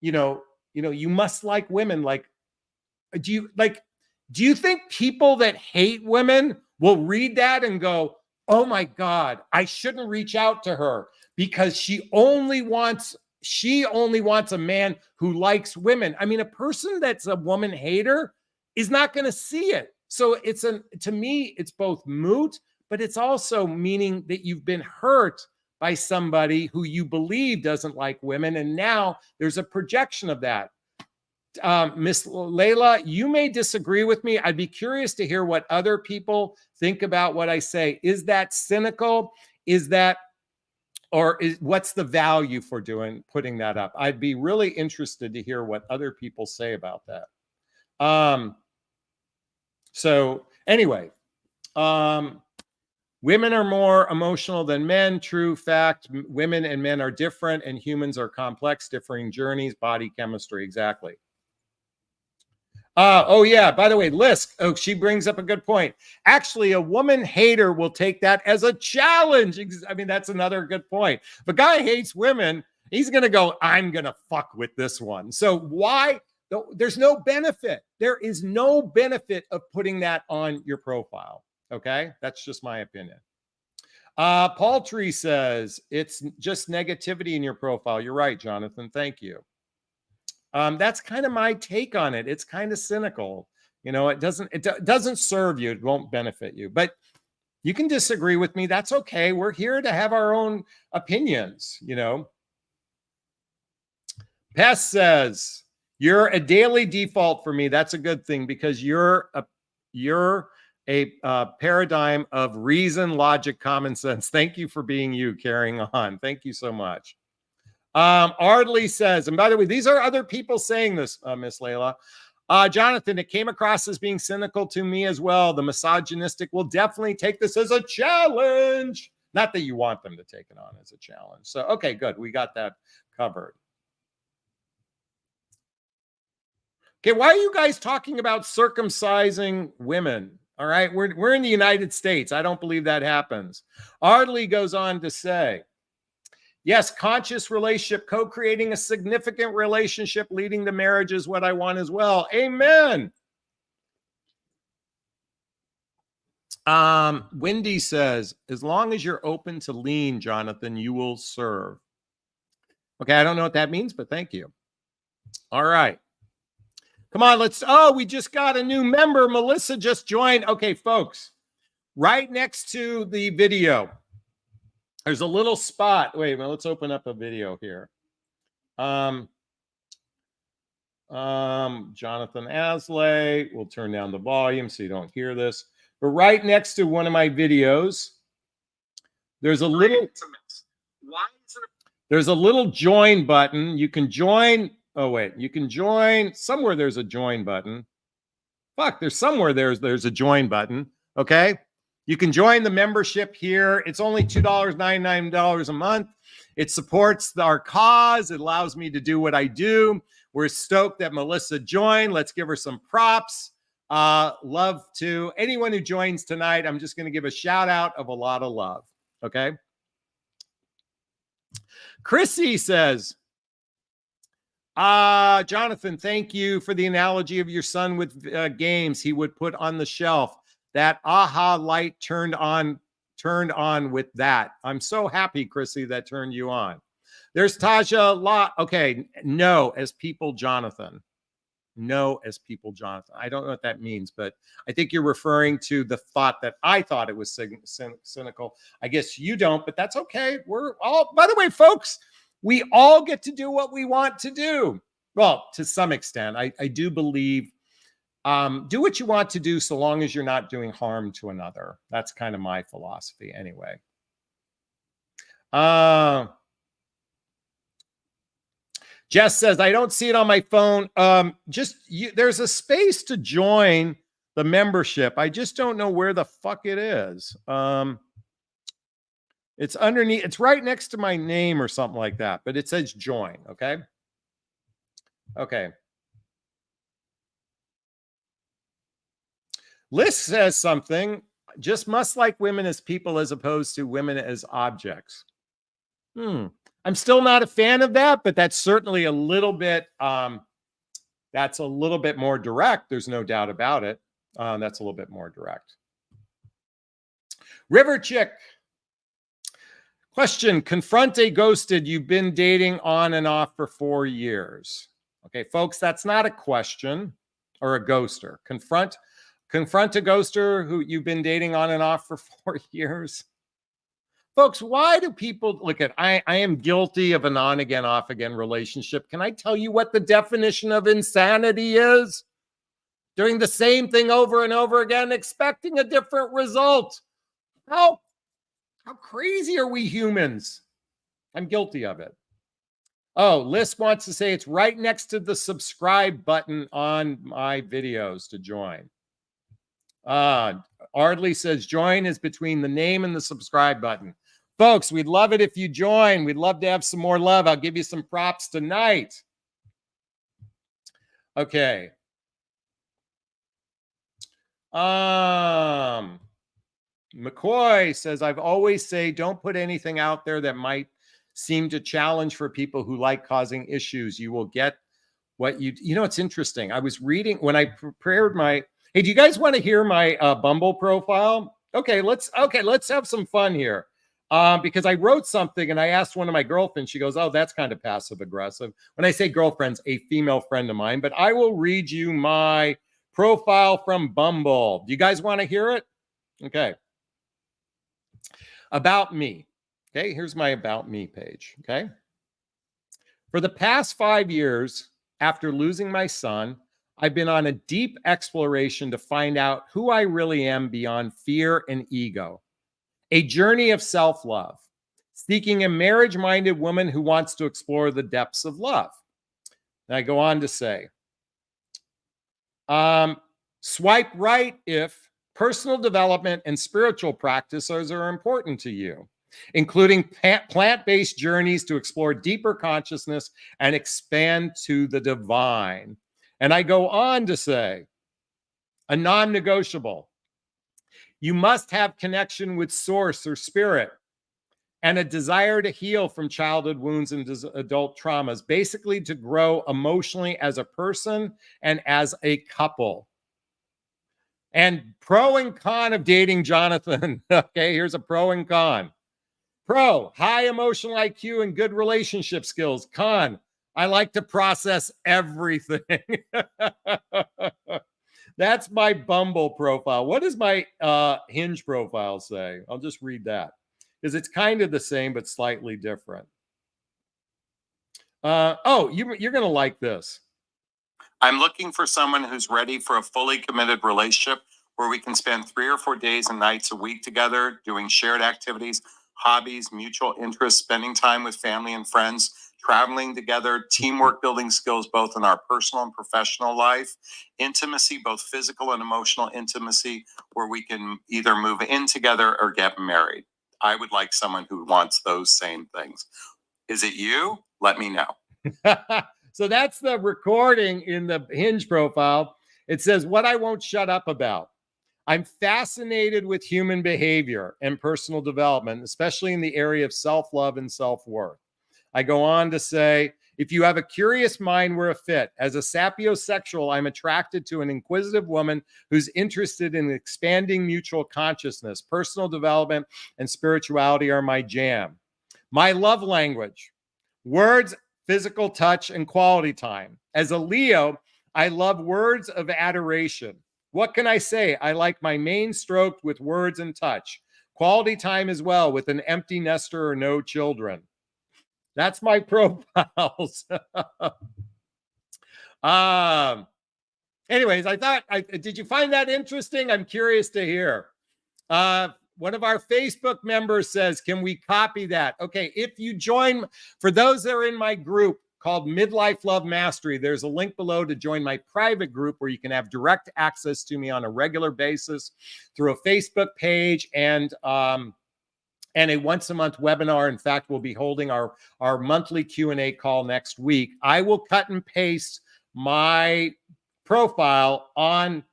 you must like women. Like, do you think people that hate women will read that and go, oh my God, I shouldn't reach out to her because she only wants a man who likes women. I mean, a person that's a woman hater is not going to see it. So to me, it's both moot, but it's also meaning that you've been hurt by somebody who you believe doesn't like women, and now there's a projection of that. Miss Layla, you may disagree with me. I'd be curious to hear what other people think about what I say. Is that cynical? Is that, or what's the value for putting that up? I'd be really interested to hear what other people say about that. So anyway, women are more emotional than men. True fact. Women and men are different, and humans are complex, differing journeys, body chemistry. Exactly. Oh yeah, by the way, Lisk, she brings up a good point. Actually, a woman hater will take that as a challenge. I mean, that's another good point. If a guy hates women, he's going to go, I'm going to fuck with this one. So why? There's no benefit. There is no benefit of putting that on your profile. Okay? That's just my opinion. Paltry says, it's just negativity in your profile. You're right, Jonathan. Thank you. That's kind of my take on it. It's kind of cynical. You know, it doesn't serve you. It won't benefit you. But you can disagree with me. That's okay. We're here to have our own opinions, you know. Pest says, you're a daily default for me. That's a good thing because you're a paradigm of reason, logic, common sense. Thank you for being you, carrying on. Thank you so much. Ardley says, and by the way, these are other people saying this, Miss Layla. Jonathan, it came across as being cynical to me as well. The misogynistic will definitely take this as a challenge. Not that you want them to take it on as a challenge. So, okay, good. We got that covered. Okay, why are you guys talking about circumcising women? All right, we're in the United States. I don't believe that happens. Ardley goes on to say, yes, conscious relationship, co-creating a significant relationship leading to marriage is what I want as well. Amen. Wendy says, as long as you're open to lean, Jonathan, you will serve. Okay, I don't know what that means, but thank you. All right. Come on, we just got a new member. Melissa just joined. Okay, folks, right next to the video, there's a little spot. Wait a minute, let's open up a video here. Jonathan Aslay, we'll turn down the volume so you don't hear this. But right next to one of my videos, there's a little join button. You can join. Oh, wait, you can join somewhere. There's a join button. Fuck, there's somewhere there's a join button. Okay. You can join the membership here. It's only $2.99 a month. It supports our cause. It allows me to do what I do. We're stoked that Melissa joined. Let's give her some props. Love to anyone who joins tonight. I'm just going to give a shout out of a lot of love. Okay. Chrissy says, Jonathan, thank you for the analogy of your son with games he would put on the shelf. That aha light turned on with that. I'm so happy, Chrissy, that turned you on. There's Taja Lot. Okay, no as people, Jonathan. No as people, Jonathan. I don't know what that means, but I think you're referring to the thought that I thought it was cynical. I guess you don't, but that's okay. We're all, by the way, folks, we all get to do what we want to do. Well, to some extent, I do believe do what you want to do so long as you're not doing harm to another. That's kind of my philosophy anyway. Jess says, I don't see it on my phone. There's a space to join the membership. I just don't know where the fuck it is. It's underneath. It's right next to my name or something like that, but it says join. Okay. Okay. Liz says something, just must like women as people as opposed to women as objects. I'm still not a fan of that, but that's certainly a little bit, that's a little bit more direct. There's no doubt about it. That's a little bit more direct. River Chick. Question, confront a ghosted you've been dating on and off for 4 years. Okay, folks, that's not a question or a ghoster. Confront a ghoster who you've been dating on and off for 4 years. Folks, why do people look at, I am guilty of an on again, off again relationship. Can I tell you what the definition of insanity is? Doing the same thing over and over again, expecting a different result. How crazy are we humans? I'm guilty of it. Oh, Liz wants to say it's right next to the subscribe button on my videos to join. Ardley says join is between the name and the subscribe button. Folks, we'd love it if you join. We'd love to have some more love. I'll give you some props tonight. Okay. McCoy says, I've always say, don't put anything out there that might seem to challenge for people who like causing issues. You will get what you know, it's interesting. I was reading when I prepared my, hey, do you guys want to hear my Bumble profile? Okay, let's have some fun here. Because I wrote something and I asked one of my girlfriends, she goes, oh, that's kind of passive aggressive. When I say girlfriends, a female friend of mine, but I will read you my profile from Bumble. Do you guys want to hear it? Okay. About me. Okay, here's my about me page. Okay. For the past 5 years, after losing my son, I've been on a deep exploration to find out who I really am beyond fear and ego. A journey of self-love, seeking a marriage-minded woman who wants to explore the depths of love. And I go on to say, swipe right if personal development and spiritual practices are important to you, including plant-based journeys to explore deeper consciousness and expand to the divine. And I go on to say, a non-negotiable. You must have connection with source or spirit and a desire to heal from childhood wounds and adult traumas, basically to grow emotionally as a person and as a couple. And pro and con of dating Jonathan. Okay, here's a pro and con. Pro, high emotional IQ and good relationship skills. Con, I like to process everything. That's my Bumble profile. What does my Hinge profile say? I'll just read that because it's kind of the same, but slightly different. You're going to like this. I'm looking for someone who's ready for a fully committed relationship where we can spend 3 or 4 days and nights a week together, doing shared activities, hobbies, mutual interests, spending time with family and friends, traveling together, teamwork, building skills both in our personal and professional life, intimacy, both physical and emotional intimacy, where we can either move in together or get married. I would like someone who wants those same things. Is it you? Let me know. So that's the recording in the Hinge profile. It says, what I won't shut up about. I'm fascinated with human behavior and personal development, especially in the area of self-love and self-worth. I go on to say, if you have a curious mind, we're a fit. As a sapiosexual, I'm attracted to an inquisitive woman who's interested in expanding mutual consciousness. Personal development and spirituality are my jam. My love language, words, physical touch, and quality time. As a Leo, I love words of adoration. What can I say? I like my mane stroked with words and touch. Quality time as well with an empty nester or no children. That's my profiles. Anyways, did you find that interesting? I'm curious to hear. One of our Facebook members says, can we copy that? Okay, if you join, for those that are in my group called Midlife Love Mastery, there's a link below to join my private group where you can have direct access to me on a regular basis through a Facebook page and a once-a-month webinar. In fact, we'll be holding our monthly Q&A call next week. I will cut and paste my profile on,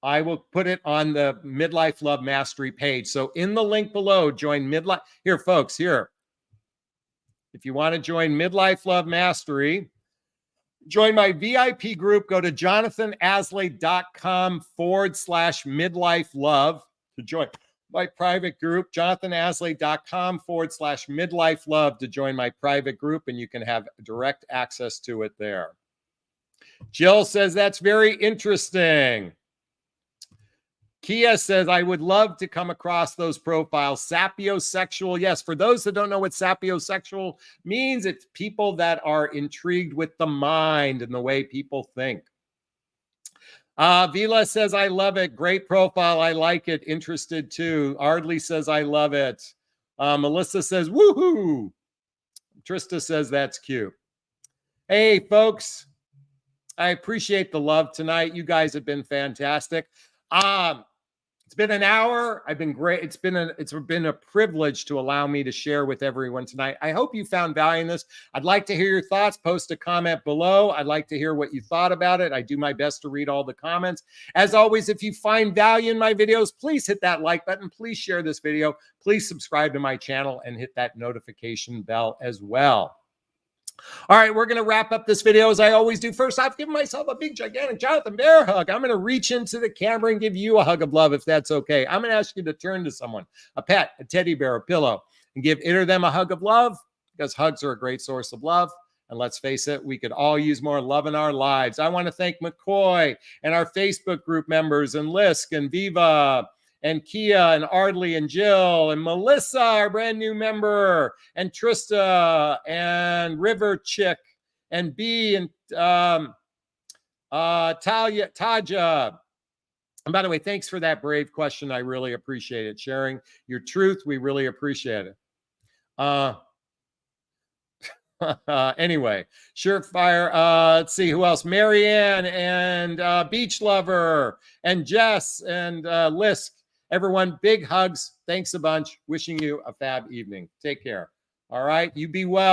I will put it on the Midlife Love Mastery page. So in the link below, join Midlife. Here, folks, here. If you want to join Midlife Love Mastery, join my VIP group. Go to jonathanasley.com/midlife love to join my private group, jonathanasley.com/midlife love to join my private group, and you can have direct access to it there. Jill says, that's very interesting. Kia says, I would love to come across those profiles. Sapiosexual. Yes, for those that don't know what sapiosexual means, it's people that are intrigued with the mind and the way people think. Vila says, I love it. Great profile. I like it. Interested too. Ardley says, I love it. Melissa says, woohoo. Trista says, that's cute. Hey, folks. I appreciate the love tonight. You guys have been fantastic. It's been an hour. I've been great. It's been a privilege to allow me to share with everyone tonight. I hope you found value in this. I'd like to hear your thoughts. Post a comment below. I'd like to hear what you thought about it. I do my best to read all the comments. As always, if you find value in my videos, please hit that like button. Please share this video. Please subscribe to my channel and hit that notification bell as well. All right, we're going to wrap up this video as I always do. First, I've given myself a big, gigantic Jonathan Bear hug. I'm going to reach into the camera and give you a hug of love if that's okay. I'm going to ask you to turn to someone, a pet, a teddy bear, a pillow, and give it or them a hug of love because hugs are a great source of love. And let's face it, we could all use more love in our lives. I want to thank McCoy and our Facebook group members and Lisk and Viva and Kia and Ardley and Jill and Melissa, our brand new member, and Trista and River Chick and B and Taja. And by the way, thanks for that brave question. I really appreciate it. Sharing your truth, we really appreciate it. Anyway, Surefire. Let's see who else. Marianne and Beach Lover and Jess and Lisk. Everyone, big hugs. Thanks a bunch. Wishing you a fab evening. Take care. All right. You be well.